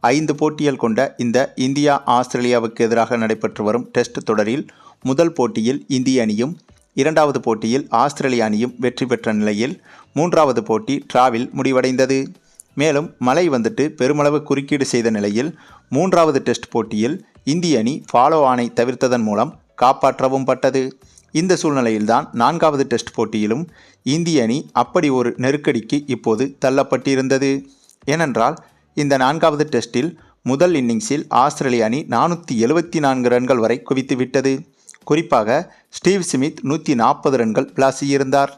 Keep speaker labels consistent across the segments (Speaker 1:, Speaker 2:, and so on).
Speaker 1: 5 போட்டிகள் கொண்ட இந்த இந்தியா ஆஸ்திரேலியாவுக்கு எதிராக நடைபெற்று வரும் டெஸ்ட் தொடரில் முதல் போட்டியில் இந்திய அணியும், இரண்டாவது போட்டியில் ஆஸ்திரேலிய அணியும் வெற்றி பெற்ற நிலையில் 3வது போட்டி டிராவில் முடிவடைந்தது. மேலும் மழை பெருமளவு குறுக்கீடு செய்த நிலையில் 3வது டெஸ்ட் போட்டியில் இந்திய அணி ஃபாலோ ஆனை தவிர்த்ததன் மூலம் காப்பாற்றவும் பட்டது. இந்த சூழ்நிலையில்தான் 4வது டெஸ்ட் போட்டியிலும் இந்திய அணி அப்படி ஒரு நெருக்கடிக்கு இப்போது தள்ளப்பட்டிருந்தது. ஏனென்றால் இந்த 4வது டெஸ்டில் முதல் இன்னிங்ஸில் ஆஸ்திரேலிய அணி 474 ரன்கள் வரை குவித்துவிட்டது. குறிப்பாக ஸ்டீவ் ஸ்மித் 140 ரன்கள் விளாசியிருந்தார்.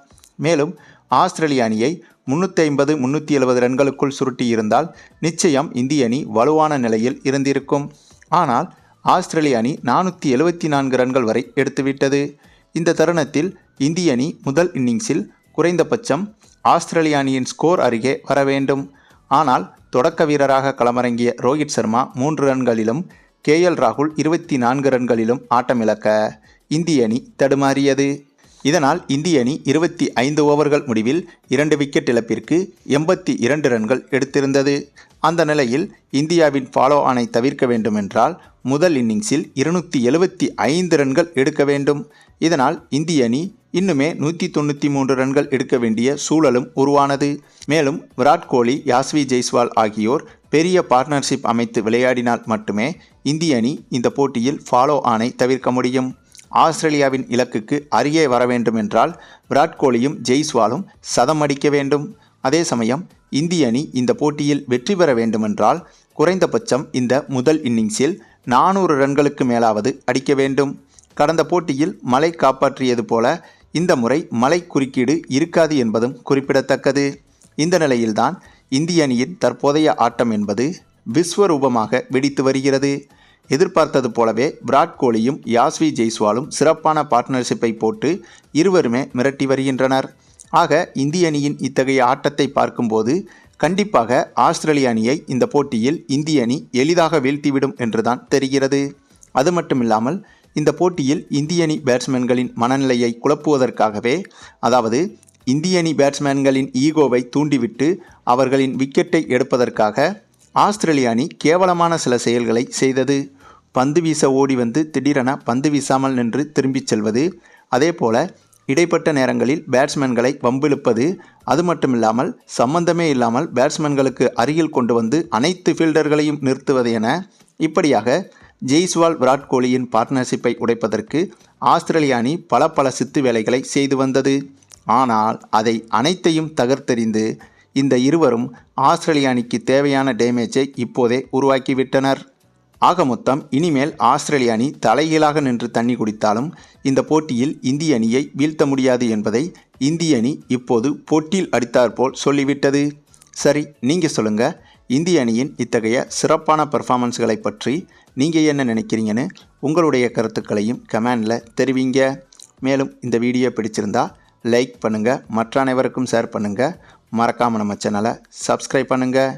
Speaker 1: மேலும் ஆஸ்திரேலிய அணியை 350-370 ரன்களுக்குள் சுருட்டியிருந்தால் நிச்சயம் இந்திய அணி வலுவான நிலையில் இருந்திருக்கும். ஆனால் ஆஸ்திரேலிய அணி 474 ரன்கள் வரை எடுத்துவிட்டது. இந்த தருணத்தில் இந்திய அணி முதல் இன்னிங்ஸில் குறைந்தபட்சம் ஆஸ்திரேலிய அணியின் ஸ்கோர் அருகே வர வேண்டும். ஆனால் தொடக்க வீரராக களமிறங்கிய ரோஹித் சர்மா 3 ரன்களிலும், KL ராகுல் 24 ரன்களிலும் ஆட்டமிழக்க இந்திய அணி தடுமாறியது. இதனால் இந்திய அணி 25 ஓவர்கள் முடிவில் 2 விக்கெட் இழப்பிற்கு 82 ரன்கள் எடுத்திருந்தது. அந்த நிலையில் இந்தியாவின் ஃபாலோ ஆனை தவிர்க்க வேண்டுமென்றால் முதல் இன்னிங்ஸில் 275 ரன்கள் எடுக்க வேண்டும். இதனால் இந்திய அணி இன்னுமே 193 ரன்கள் எடுக்க வேண்டிய சூழலும் உருவானது. மேலும் விராட் கோலி, யாஸ்வி ஜெய்ஸ்வால் ஆகியோர் பெரிய பார்ட்னர்ஷிப் அமைத்து விளையாடினால் மட்டுமே இந்திய அணி இந்த போட்டியில் ஃபாலோ ஆனை தவிர்க்க முடியும். ஆஸ்திரேலியாவின் இலக்குக்கு அருகே வர வேண்டுமென்றால் விராட் கோலியும் ஜெய்ஸ்வாலும் சதம் அடிக்க வேண்டும். அதே சமயம் இந்திய அணி இந்த போட்டியில் வெற்றி பெற வேண்டுமென்றால் குறைந்தபட்சம் இந்த முதல் இன்னிங்ஸில் 400 ரன்களுக்கு மேலாவது அடிக்க வேண்டும். கடந்த போட்டியில் மழை காப்பாற்றியது போல இந்த முறை மழை குறுக்கீடு இருக்காது என்பதும் குறிப்பிடத்தக்கது. இந்த நிலையில்தான் இந்திய அணியின் தற்போதைய ஆட்டம் என்பது விஸ்வரூபமாக வெடித்து வருகிறது. எதிர்பார்த்தது போலவே விராட் கோலியும் யாஸ்வி ஜெய்ஸ்வாலும் சிறப்பான பார்ட்னர்ஷிப்பை போட்டு இருவருமே மிரட்டி வருகின்றனர். ஆக இந்திய அணியின் இத்தகைய ஆட்டத்தை பார்க்கும்போது கண்டிப்பாக ஆஸ்திரேலிய அணியை இந்த போட்டியில் இந்திய அணி எளிதாக வீழ்த்திவிடும் என்றுதான் தெரிகிறது. அது மட்டுமில்லாமல் இந்த போட்டியில் இந்திய அணி பேட்ஸ்மேன்களின் மனநிலையை குழப்புவதற்காகவே, அதாவது இந்திய அணி பேட்ஸ்மேன்களின் ஈகோவை தூண்டிவிட்டு அவர்களின் விக்கெட்டை எடுப்பதற்காக ஆஸ்திரேலிய அணி கேவலமான சில செயல்களை செய்தது. பந்து வீச ஓடி திடீரென பந்து வீசாமல் நின்று திரும்பிச் செல்வது, அதேபோல இடைப்பட்ட நேரங்களில் பேட்ஸ்மேன்களை வம்பிழுப்பது, அது மட்டுமில்லாமல் சம்பந்தமே இல்லாமல் பேட்ஸ்மேன்களுக்கு அருகில் கொண்டு அனைத்து ஃபீல்டர்களையும் நிறுத்துவது என இப்படியாக ஜெய்ஸ்வால் விராட் கோலியின் பார்ட்னர்ஷிப்பை உடைப்பதற்கு ஆஸ்திரேலிய அணி பல சித்து வேலைகளை செய்து வந்தது. ஆனால் அதை அனைத்தையும் தகர்த்தெறிந்து இந்த இருவரும் ஆஸ்திரேலிய அணிக்கு தேவையான டேமேஜை இப்போதே உருவாக்கிவிட்டனர். ஆக மொத்தம் இனிமேல் ஆஸ்திரேலிய அணி தலைகீழாக நின்று தண்ணி குடித்தாலும் இந்த போட்டியில் இந்திய அணியை வீழ்த்த முடியாது என்பதை இந்திய அணி இப்போது பொட்டில் அடித்தாற்போல் சொல்லிவிட்டது. சரி, நீங்கள் சொல்லுங்கள், இந்திய அணியின் இத்தகைய சிறப்பான பெர்ஃபார்மன்ஸ்களை பற்றி நீங்கள் என்ன நினைக்கிறீங்கன்னு உங்களுடைய கருத்துக்களையும் கமெண்டில் தெரிவிங்க. மேலும் இந்த வீடியோ பிடிச்சிருந்தா லைக் பண்ணுங்கள், மற்ற அனைவருக்கும் ஷேர் பண்ணுங்கள், மறக்காமல் நம்ம சேனலை சப்ஸ்கிரைப் பண்ணுங்கள்.